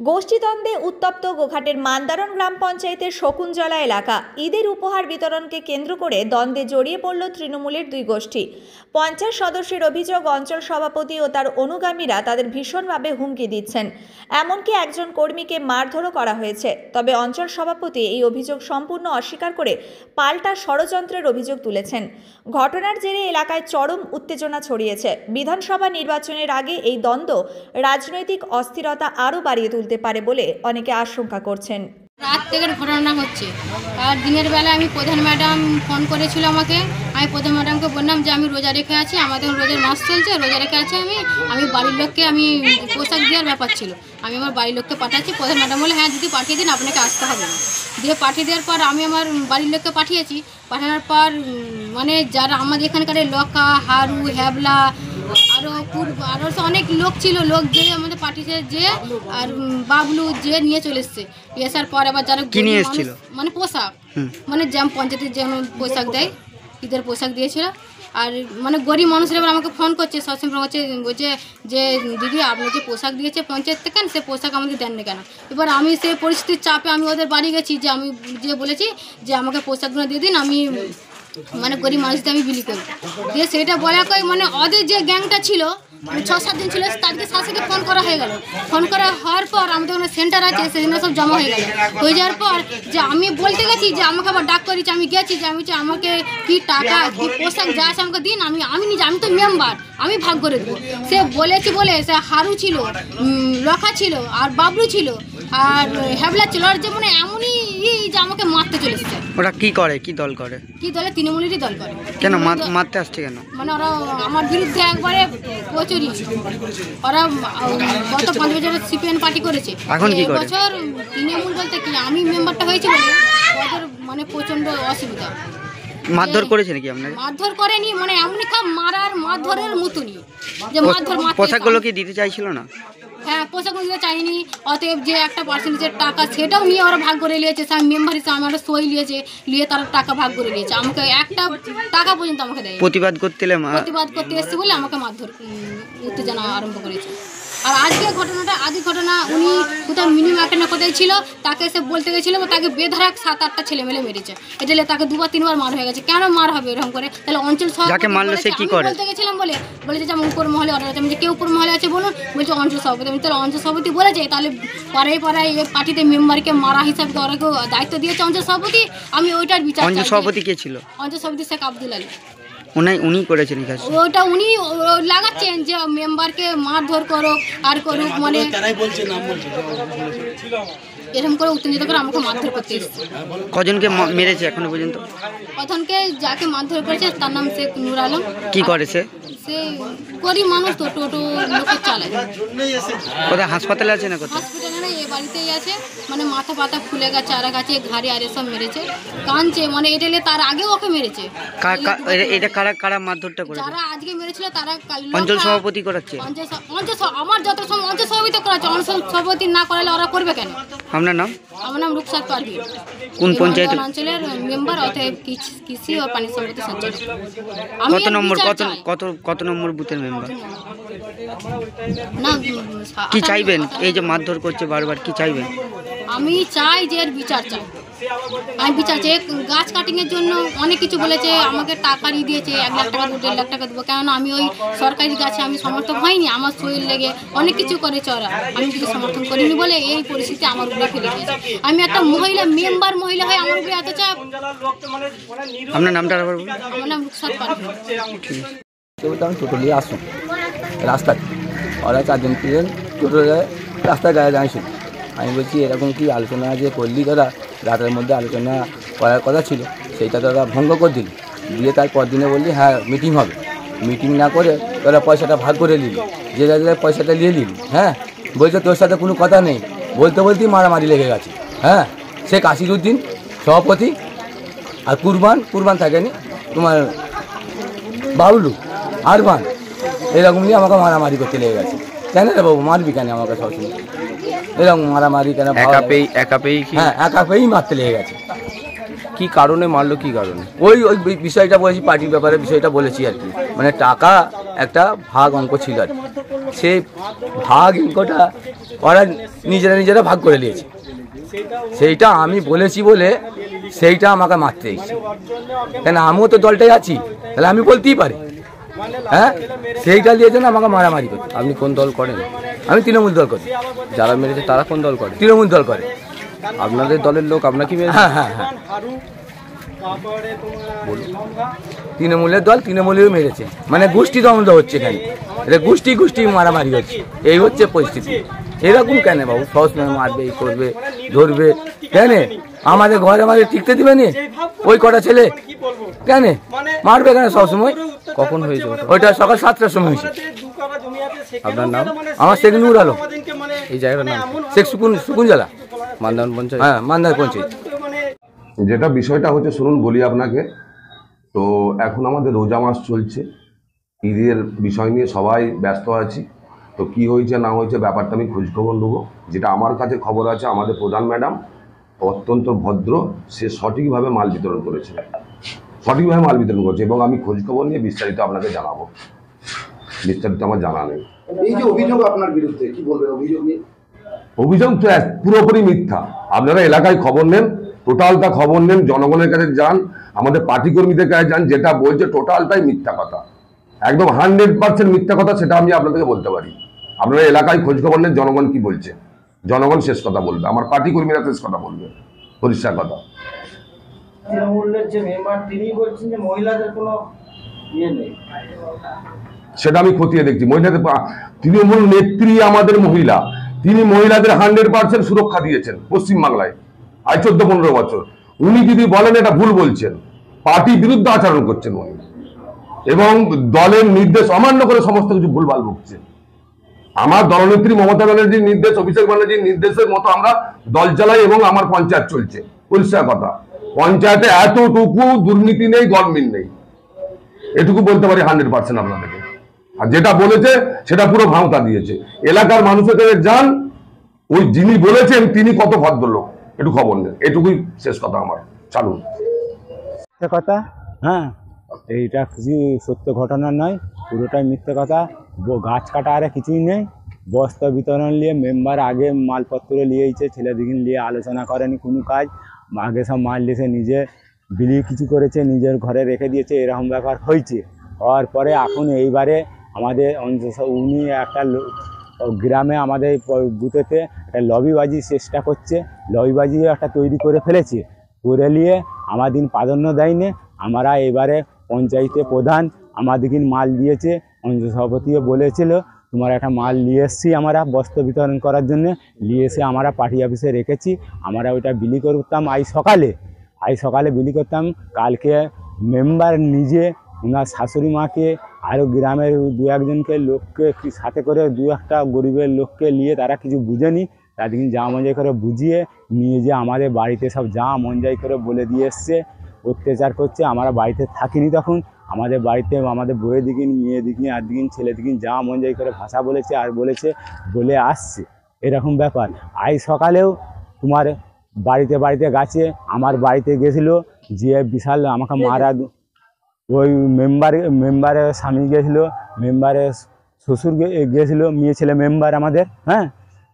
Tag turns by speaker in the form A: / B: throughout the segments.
A: গোষ্ঠীদ্বন্দ্বে উত্তপ্ত গোঘাটের মান্দারণ গ্রাম পঞ্চায়েতের শকুঞ্জলা এলাকা। ঈদের উপহার বিতরণকে কেন্দ্র করে দ্বন্দ্বে জড়িয়ে পড়ল তৃণমূলের দুই গোষ্ঠী। 50 সদস্যের অভিযোগ, অঞ্চল সভাপতি ও তার অনুগামীরা তাদের ভীষণভাবে হুমকি দিচ্ছেন। এমনকি একজন কর্মীকে মারধরও করা হয়েছে। তবে অঞ্চল সভাপতি এই অভিযোগ সম্পূর্ণ অস্বীকার করে পাল্টা ষড়যন্ত্রের অভিযোগ তুলেছেন। ঘটনার জেরে এলাকায় চরম উত্তেজনা ছড়িয়েছে। বিধানসভা নির্বাচনের আগে এই দ্বন্দ্ব রাজনৈতিক অস্থিরতা আরও বাড়িয়ে তুলতে পারে বলে অনেকে আশঙ্কা করছেন।
B: রাত থেকে ঘটনা হচ্ছে, আর দিনের বেলা আমি প্রধান ম্যাডাম ফোন করেছিল আমাকে। আমি প্রধান ম্যাডামকে বললাম যে আমি রোজা রেখে আছি, আমাদের রোজার মাস চলছে, রোজা রেখে আছি আমি বাড়ির লোককে আমি পোশাক দেওয়ার ব্যাপার ছিল, আমি আমার বাড়ির লোককে পাঠাচ্ছি। প্রধান ম্যাডাম বলে হ্যাঁ দিদি পাঠিয়ে দিন, আপনাকে আসতে হবে না। দিয়ে পাঠিয়ে দেওয়ার পর আমি আমার বাড়ির লোককে পাঠিয়েছি। পাঠানোর পর মানে যারা আমাদের এখানকার লকা, হারু, হ্যাবলা আরও অনেক লোক ছিল, লোক যে আমাদের পাঠিয়েছে যে, আর বাবলু যে নিয়ে চলে এসছে। এসার পর আবার যারা মানে পোশাক, মানে যেমন পঞ্চায়েতের যেমন পোশাক দেয়, ঈদের পোশাক দিয়েছিল। আর মানে গরিব মানুষরা এবার আমাকে ফোন করছে, সবসময় বলছে যে দিদি আপনি যে পোশাক দিয়েছে পঞ্চায়েত থেকে, সে পোশাক আমাকে দেন না কেন। এবার আমি সেই পরিস্থিতির চাপে আমি ওদের বাড়ি গেছি, যে আমি যে বলেছি যে আমাকে পোশাকগুলো দিয়ে দিন, আমি মানে গরিব মানুষদের আমি বিলি করি। দিয়ে সেটা বলা কই মানে ওদের যে গ্যাংটা ছিল 6-7 দিন ছিল, তাদেরকে শাশুকে ফোন করা হয়ে গেল। ফোন করা হওয়ার পর আমাদের ওখানে সেন্টার আছে, সেখানে সব জমা হয়ে গেল। হয়ে যাওয়ার পর যে আমি বলতে গেছি যে আমাকে আবার ডাক করেছি, আমি গেছি যে আমি আমাকে কি টাকা কি পোশাক যা আছে আমাকে দিন, আমি নিজে, আমি তো মেম্বার, আমি ভাগ করে দেবো। সে বলেছি বলে সে হারু ছিল, লখা ছিল, আর বাবলু ছিল, আর হ্যাবলা ছিল, আর যে মানে এমনই যে আমাকে মারতে চলে এসেছে।
C: ওরা কি করে, কি দল করে? কি
B: দলে? তৃণমূলেরই দল করে।
C: কেন মারতে আসছে কেন? মানে
B: ওরা আমার বিরুদ্ধে একবারে প্রচুরই, ওরা গত 5 বছরের সিপিএন পার্টি করেছে।
C: এখন কি করে?
B: বছর তৃণমূল বলতে কি আমি মেম্বারটা হয়েছি বলে ওদের মানে প্রচন্ড অসুবিধা।
C: মারধর করেছে নাকি আপনাকে?
B: মারধর করেনি, মানে এমনি মারধরের মতনই, যে মারধর।
C: পোশাকগুলো কি দিতে চাইছিল না?
B: হ্যাঁ, পোশাক দিতে চাইনি। অতএব যে একটা পার্সেন্টেজের টাকা সেটাও নিয়ে ওরা ভাগ করে নিয়েছে। মেম্বার হিসেবে আমার সই নিয়েছে, নিয়ে তারা টাকা ভাগ করে নিয়েছে। আমাকে একটা টাকা পর্যন্ত আমাকে দেয়।
C: প্রতিবাদ করতে
B: এসছে বলে আমাকে মারধর উত্তেজনা আরম্ভ করেছে। আর আজকে ঘটনা উনি কোথাও মিনিমাম একটা কোথায় ছিল, তাকে এসে বলতে গেছিল, তাকে বেধারাক 7-8টা ছেলে মেলে মেরেছে। এটা তাকে 2-3 মার হয়ে গেছে। কেন মার হবে এরকম করে? তাহলে অঞ্চল সভাপতি বলতে গেছিলাম বলেছে যে উপর মহলে অর্ডার আছে। আমি যে কেউ উপর মহলে আছে বলুন, বলছে অঞ্চল সভাপতি। আমি তাহলে অঞ্চল সভাপতি বলেছে, তাহলে পাড়ায় এই পার্টিতে মেম্বারকে মারা হিসাবে ওরা দায়িত্ব দিয়েছে অঞ্চল সভাপতি। আমি ওইটার বিচার।
C: অঞ্চল সভাপতি কে ছিল?
B: অঞ্চল সভাপতি শেখ আব্দুল আলী।
C: উনি করেছেন
B: ওটা, উনি লাগাচ্ছেন যে মেম্বারকে মারধর করুক আর করুক, মানে এরকম করে উত্তেজিত করে আমাকে মারধর করতে এসেছে।
C: কজনকে মেরেছে এখনো পর্যন্ত?
B: প্রথমকে যাকে মারধর করেছে তার নাম শেখ নূর আলম।
C: কি করে সে?
B: গরিব মানুষ তো, টোটো লোকে চালায়।
C: কোথায় হাসপাতালে আছে না? কোথায়?
B: হাসপাতালে না, এ বাড়িতেই আছে। মানে মাথা পাতা ফুলে গেছে, আর গাছে ঘাড়ে আর এসব মেরেছে, কাঁদছে। মানে এটা তার আগেও ওকে মেরেছে।
C: এটা কারা মারধরটা করেছে?
B: যারা আজকে মেরেছিল তারা
C: অঞ্চল সভাপতি করাচ্ছে।
B: আমার যত সময় অঞ্চল সভাপতি করাচ্ছে, অঞ্চল সভাপতি না করালে ওরা করবে কেন?
C: আপনার নাম?
B: আমার নাম রুকসাত পারভিন।
C: কোন পঞ্চায়েত
B: অঞ্চলের মেম্বার, অতএব কৃষি ও পানি সম্পত্তি সঞ্চালক।
C: কত নম্বর বুথের মেম্বার?
B: না,
C: কি চাইবেন? এই যে মারধর করছে বারবার, কি চাইবেন?
B: আমি চাই যে এর বিচার চাই। আমি বিচার চাই। গাছ কাটিংয়ের জন্য অনেক কিছু বলেছে, আমাকে টাকা দিয়েছে, 1 লাখ টাকা দেবো, 1.5 লাখ টাকা দেবো। কেননা আমি ওই সরকারি গাছে আমি সমর্থন হয়নি, আমার শরীর লেগে অনেক কিছু করেছে ওরা। আমি কিছু সমর্থন করিনি বলে এই পরিস্থিতি আমার উপরে ফেলে দিয়েছে। আমি একটা মেম্বার মহিলা হয়ে আমার উপরে এত চাপ।
C: আপনার নামটা? আমার
B: নাম রুকসাত পারভিন।
D: আমি টোটো নিয়ে আসুন রাস্তায়, ওরা 4-5 টোটো রাস্তায় গায়ে দাঁড়িয়েছিল। আমি বলছি এরকম কি আলোচনা যে করলি তোরা, রাতের মধ্যে আলোচনা করার কথা ছিল, সেইটা তোরা ভঙ্গ করে দিলি। দিয়ে তারপর দিনে বললি হ্যাঁ মিটিং হবে, মিটিং না করে তোরা পয়সাটা ভাগ করে নিলি, যে পয়সাটা নিয়ে নিলি। হ্যাঁ, বলছে তোর সাথে কোনো কথা নেই, বলতেই মারামারি লেগে গেছে। হ্যাঁ, শেখ আসিরুদ্দিন সভাপতি, আর কুরবান থাকেনি, তোমার বাবলু, আরবান, এরকম নিয়ে আমাকে মারামারি করতে লেগে গেছে। কেন রে বাবু মারবি কেন আমাকে? সবসময় এরকম মারামারি কেন? হ্যাঁ, একা পেয়েই মারতে লেগে গেছে।
E: কি কারণে মারলো, কি কারণে?
D: ওই বিষয়টা বলেছি, পার্টির ব্যাপারে বিষয়টা বলেছি আর কি। মানে টাকা একটা ভাগ অঙ্ক ছিল আর কি, সেই ভাগ অঙ্কটা ওরা নিজেরা ভাগ করে নিয়েছে। সেইটা আমি বলেছি বলে সেইটা আমাকে মারতে এসেছে। কেন আমিও তো দলটাই আছি, তাহলে আমি বলতেই পারি। হ্যাঁ, সেইটা নিয়ে যেন আমাকে মারামারি করে।
E: আপনি কোন দল করেন?
D: আমি তৃণমূল দল করি।
E: যারা মেরেছে তারা কোন দল করে?
D: তৃণমূল দল করে।
E: আপনাদের দলের লোক আপনাকে মেরেছে?
D: হ্যাঁ হ্যাঁ হ্যাঁ, তৃণমূলের দল তৃণমূলেও মেরেছে। মানে গোষ্ঠী দ্বন্দ্ব হচ্ছে এখানে, এটা গোষ্ঠী মারামারি হচ্ছে। এই হচ্ছে পরিস্থিতি। এরকম কেন বাবু? সহজ মারবে, এই করবে, ধরবে কেন? আমাদের ঘরে আমাদের টিকতে দিবে নি? ওই কটা ছেলে কেন মারবে কেন সবসময়?
E: কখন হয়েছে ওটা?
D: ওইটা সকাল 7টার সময় হয়েছে।
E: আপনার নাম?
D: আমার শেখ নূর আলম।
E: এই জায়গাটার নাম?
D: শেখ সুকুন জেলা,
E: মান্দান পঞ্চায়েত।
D: হ্যাঁ, মান্দার পঞ্চায়েত।
F: যেটা বিষয়টা হচ্ছে শুনুন বলি আপনাকে। তো এখন আমাদের রোজা মাস চলছে, ঈদের বিষয় নিয়ে সবাই ব্যস্ত আছি। তো কি হয়েছে না হয়েছে ব্যাপারটা আমি খোঁজখবর নেবো। যেটা আমার কাছে খবর আছে, আমাদের প্রধান ম্যাডাম অত্যন্ত ভদ্র, সে সঠিকভাবে মাল বিতরণ করেছে, এবং আমি খোঁজখবর নিয়ে বিস্তারিত আপনাকে জানাবো। বিস্তারিত আমার জানা নেই।
G: এই যে অভিযোগ আপনার বিরুদ্ধে, কি বলবেন অভিযোগ নিয়ে?
F: অভিযোগ তো পুরোপুরি মিথ্যা। আপনারা এলাকায় খবর নেন, টোটালটা খবর নেন, জনগণের কাছে যান, আমাদের পার্টি কর্মীদের কাছে যান। যেটা বলছে টোটালটাই মিথ্যা কথা, একদম 100% মিথ্যা কথা, সেটা আমি আপনাদেরকে বলতে পারি। আপনারা এলাকায় খোঁজ খবর নেন, জনগণ কি বলছে। জনগণ শেষ কথা বলবে, আমার পার্টি কর্মীরা শেষ কথা বলবে, পরিষ্কার কথা।
G: তৃণমূলের যে মেম্বার তিনি বলছেন যে মহিলাদের কোনো ইয়ে নেই,
F: সেটা আমি খতিয়ে দেখছি। মহিলাদের তৃণমূল নেত্রী আমাদের মহিলা, তিনি মহিলাদের 100% সুরক্ষা দিয়েছেন পশ্চিমবাংলায় আজ 14-15 বছর। উনি যদি বলেন এটা ভুল বলছেন, পার্টি বিরুদ্ধে আচরণ করছেন উনি, এবং দলের নির্দেশ অমান্য করে সমস্ত কিছু ভুলভাল বকছেন। আমার দলনেত্রী মমতা ব্যানার্জির নির্দেশ, অভিষেক ব্যানার্জির নির্দেশের মতো আমরা দল চালাই এবং আমার পঞ্চায়েত চলছে, পরিষ্কার কথা। পঞ্চায়েতে এতটুকু দুর্নীতি নেই, গভর্নমেন্ট নেই, এটুকু বলতে পারি 100% আপনাদেরকে। আর যেটা বলেছে সেটা পুরো ভাঙতা দিয়েছে। এলাকার মানুষের কাছে যান, ওই যিনি বলেছেন তিনি কত ভদ্রলোক একটু খবর নেন, এটুকুই শেষ কথা আমার। চালুন
H: কথা। হ্যাঁ, এইটা কিছু সত্য ঘটনা নয়, পুরোটাই মিথ্যে কথা। গাছ কাটা আর কিছুই নেই। বস্তা বিতরণ নিয়ে মেম্বার আগে মালপত্র নিয়েছে, ছেলেদিকে নিয়ে আলোচনা করেনি কোনো কাজ। আগে সব মাল দিয়েছে, নিজে বিলি কিছু করেছে, নিজের ঘরে রেখে দিয়েছে, এরকম ব্যাপার হয়েছে। হওয়ার পরে এখন এইবারে আমাদের উনি একটা গ্রামে আমাদের বুথেতে একটা লবিবাজির চেষ্টা করছে, লবিবাজিও একটা তৈরি করে ফেলেছে। করে নিয়ে আমাদের প্রাধান্য দেয়নি। আমরা এবারে পঞ্চায়েতে প্রধান আমাদেরকে মাল দিয়েছে, অঞ্চল সভাপতিও বলেছিল তোমার একটা মাল নিয়ে এসেছি আমরা বস্ত্র বিতরণ করার জন্য। নিয়ে এসে আমরা পার্টি অফিসে রেখেছি। আমরা ওইটা বিলি করতাম আজ সকালে বিলি করতাম। কালকে মেম্বার নিজে ওনার শাশুড়ি মাকে আরও গ্রামের 2-1জনকে লোককে সাথে করে 2-1টা গরিবের লোককে নিয়ে, তারা কিছু বুঝেনি, তাদেরকে যা মঞ্জাই করে বুঝিয়ে নিয়ে যে আমাদের বাড়িতে সব যা মঞ্জাই করে বলে দিয়ে এসছে, অত্যাচার করছে। আমরা বাড়িতে থাকিনি তখন, আমাদের বাড়িতে আমাদের বইয়ের দিকে, মেয়ের দিকে, আর দিকে ছেলে দিকে যা মঞ্জাই করে ভাষা বলেছে আর বলে আসছে, এরকম ব্যাপার। আজ সকালেও তোমার বাড়িতে গেছে, আমার বাড়িতে গেছিলো, যে বিশাল আমাকে মারা। ওই মেম্বারের স্বামী গেছিলো, মেম্বারের শ্বশুর গেছিলো, মেয়ে ছেলে মেম্বার আমাদের। হ্যাঁ,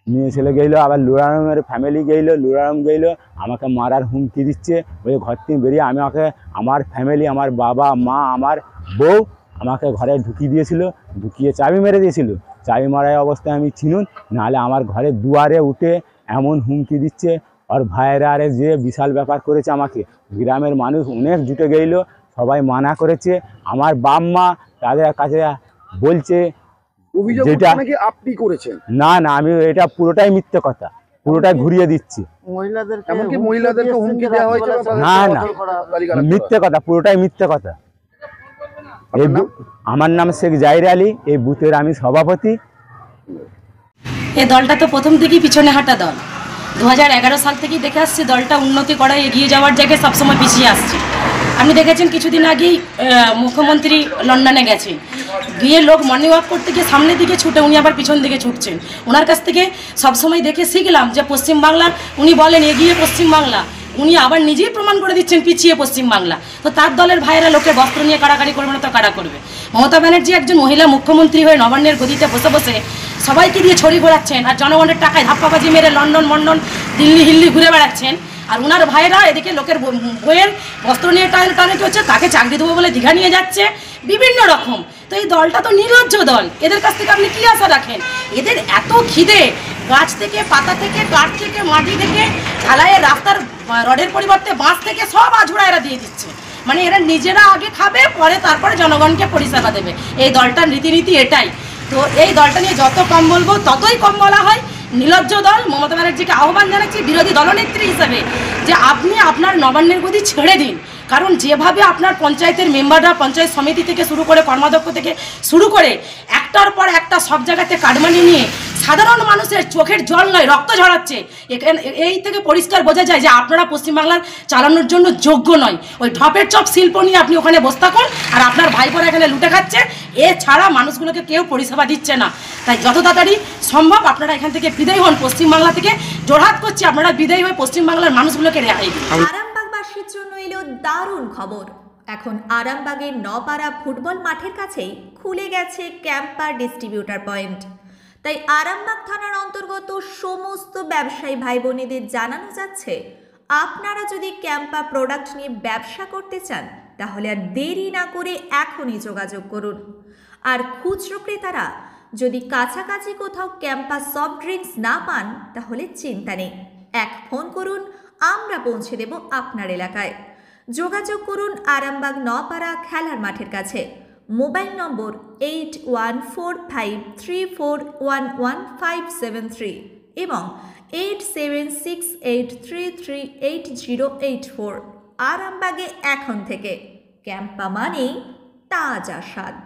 H: মেয়ে ছেলে গেলো, আবার লুরারামের ফ্যামিলি গেলো, লুরারাম গেলো, আমাকে মারার হুমকি দিচ্ছে। ওই ঘর থেকে বেরিয়ে আমাকে, আমার ফ্যামিলি, আমার বাবা মা, আমার বউ আমাকে ঘরে ঢুকিয়ে দিয়েছিল, ঢুকিয়ে চাবি মেরে দিয়েছিল। চাবি মারার অবস্থায় আমি চিনুন, নাহলে আমার ঘরের দুয়ারে উঠে এমন হুমকি দিচ্ছে। আর ভাইয়েরা আরে যে বিশাল ব্যাপার করেছে আমাকে। গ্রামের মানুষ অনেক জুটে গেল, সবাই মানা করেছে। আমার বাপ মা তাদের কাছে বলছে যেটা
G: আপনি করেছেন।
H: না, আমি এটা পুরোটাই মিথ্যে কথা, পুরোটাই ঘুরিয়ে দিচ্ছি।
G: মহিলাদেরকে হুমকি দেওয়া হয়েছে?
H: না, মিথ্যে কথা, পুরোটাই মিথ্যে কথা। আমার নাম শেখ জাহির আলী, এই বুথের আমি সভাপতি।
I: এই দলটা তো প্রথম থেকেই পিছনে হাঁটা দল। 2011 সাল থেকেই দেখে আসছি দলটা উন্নতি করায়, এগিয়ে যাওয়ার জায়গায় সবসময় পিছিয়ে আসছে। আপনি দেখেছেন কিছুদিন আগেই মুখ্যমন্ত্রী লন্ডনে গেছেন, গিয়ে লোক মর্নিং ওয়াক করতে গিয়ে সামনের দিকে ছুটে উনি আবার পিছন দিকে ছুটছেন। ওনার কাছ থেকে সবসময় দেখে শিখলাম যে পশ্চিমবাংলার, উনি বলেন এগিয়ে পশ্চিমবাংলা, উনি আবার নিজেই প্রমাণ করে দিচ্ছেন পিছিয়ে পশ্চিমবাংলা। তো তার দলের ভাইয়েরা লোকে বস্ত্র নিয়ে কাড়াকাড়ি করবে না তো কারা করবে? মমতা ব্যানার্জি একজন মহিলা মুখ্যমন্ত্রী হয়ে নবান্নের গদিতে বসে বসে সবাইকে দিয়ে ছড়ি ঘোরাচ্ছেন আর জনগণের টাকায় ধাপ্পাবাজি মেরে লন্ডন মন্ডন দিল্লি হিল্লি ঘুরে বেড়াচ্ছেন। আর ওনার ভাইয়েরা এদিকে লোকের বইয়ের বস্ত্র নিয়ে টানে কি হচ্ছে, তাকে চাকরি দেবো বলে দীঘা নিয়ে যাচ্ছে বিভিন্ন রকম। তো এই দলটা তো নির্লজ্জ দল, এদের কাছ থেকে আপনি কী আশা রাখেন? এদের এত খিদে, গাছ থেকে পাতা থেকে কাঠ থেকে মাটি থেকে ঢালাইয়ের রাস্তার রডের পরিবর্তে বাঁশ থেকে সব আঝুড়া এরা দিয়ে দিচ্ছে। মানে এরা নিজেরা আগে খাবে, পরে তারপরে জনগণকে পরিষেবা দেবে। এই দলটার রীতিনীতি এটাই। তো এই দলটা নিয়ে যত কম বলবো ততই কম বলা হয়। নির্লজ্জ দল। মমতা ব্যানার্জিকে আহ্বান জানাচ্ছি বিরোধী দলনেত্রী হিসাবে যে আপনি আপনার নবান্নের গদি ছেড়ে দিন। কারণ যেভাবে আপনার পঞ্চায়েতের মেম্বাররা পঞ্চায়েত সমিতি থেকে শুরু করে কর্মাধ্যক্ষ থেকে শুরু করে একটার পর একটা সব জায়গাতে কাটমানি নিয়ে সাধারণ মানুষের চোখের জল নয় রক্ত ঝরাচ্ছে, এই থেকে পরিষ্কার বোঝা যায় যে আপনারা পশ্চিমবাংলার চালানোর জন্য যোগ্য নয়। ওই ঢপের চপ শিল্প নিয়ে আপনি ওখানে বসে থাকুন আর আপনার ভাইপোরা এখানে লুটে খাচ্ছে, এছাড়া মানুষগুলোকে কেউ পরিষেবা দিচ্ছে না। তাই যত তাড়াতাড়ি সম্ভব আপনারা এখান থেকে বিদায় হন। পশ্চিমবাংলা থেকে জোরহাত করছি, আপনারা বিদায় হয়ে পশ্চিমবাংলার মানুষগুলোকে রেহাই দিন।
A: আরামবাগবাসীর জন্য এলো দারুণ খবর। এখন আরামবাগের নপাড়া ফুটবল মাঠের কাছেই খুলে গেছে ক্যাম্পার ডিস্ট্রিবিউটার পয়েন্ট। তাই আরামবাগ থানার অন্তর্গত সমস্ত ব্যবসায়ী ভাই বোনেদের জানানো যাচ্ছে, আপনারা যদি ক্যাম্পা প্রোডাক্ট নিয়ে ব্যবসা করতে চান তাহলে আর দেরি না করে এখনই যোগাযোগ করুন। আর খুচরো ক্রেতারা যদি কাছাকাছি কোথাও ক্যাম্পা সফট ড্রিঙ্কস না পান তাহলে চিন্তা নেই, এক ফোন করুন, আমরা পৌঁছে দেব আপনার এলাকায়। যোগাযোগ করুন আরামবাগ নপাড়া খেলার মাঠের কাছে। মোবাইল নম্বর 814534115573 এবং 8768338084। আরামবাগে এখন থেকে ক্যাম্পা মানেই তাজা স্বাদ।